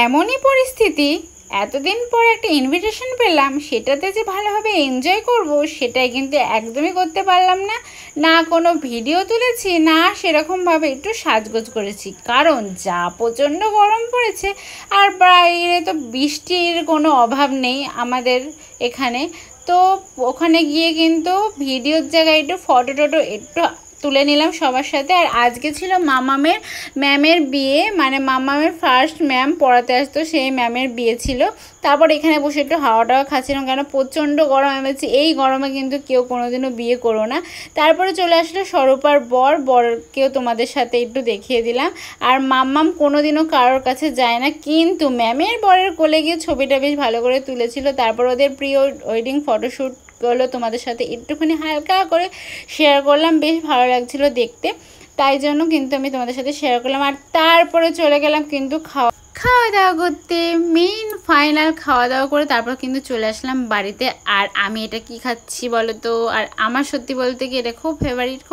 এমনই পরিস্থিতি, এতদিন পর একটা ইনভিটেশন পেলাম, সেটাতে যে ভালোভাবে এনজয় করব সেটাই কিন্তু একদমই করতে পারলাম না। না কোনো ভিডিও তুলেছি, না সেরকমভাবে একটু সাজগোজ করেছি, কারণ যা প্রচণ্ড গরম পড়েছে। আর বাইরে তো বৃষ্টির কোনো অভাব নেই আমাদের এখানে। তো ওখানে গিয়ে কিন্তু ভিডিওর জায়গায় একটু ফটো টটো একটু তুলে নিলাম সবার সাথে। আর আজকে ছিল ম্যামের বিয়ে, মানে মামামের ফার্স্ট ম্যাম পড়াতে আসতো, সেই ম্যামের বিয়ে ছিল। তারপর এখানে বসে একটু হাওয়া টাওয়া খাচ্ছিলাম, কেন প্রচণ্ড গরম। আমি বলছি এই গরমে কিন্তু কেউ কোনোদিনও বিয়ে করো না। তারপরে চলে আসলো স্বরূপার বরকেও তোমাদের সাথে একটু দেখিয়ে দিলাম। আর মাম্মাম কোনোদিনও কারোর কাছে যায় না, কিন্তু ম্যামের বরের কোলে গিয়ে ছবিটা বেশ ভালো করে তুলেছিল। তারপর ওদের প্রি ওয়েডিং ফটোশ্যুট গুলো তোমাদের সাথে একটুখানি হালকা করে শেয়ার করলাম, বেশ ভালো লাগছিল দেখতে, তাই জন্য কিন্তু আমি তোমাদের সাথে শেয়ার করলাম। আর তারপরে চলে গেলাম কিন্তু খাওয়া দাওয়া করতে। মেইন ফাইনাল খাওয়া দাওয়া করে তারপর কিন্তু চলে আসলাম বাড়িতে। আর আমি এটা কি খাচ্ছি বলো তো, আর আমার সত্যি বলতে কি এটা খুব ফেভারিট, খুব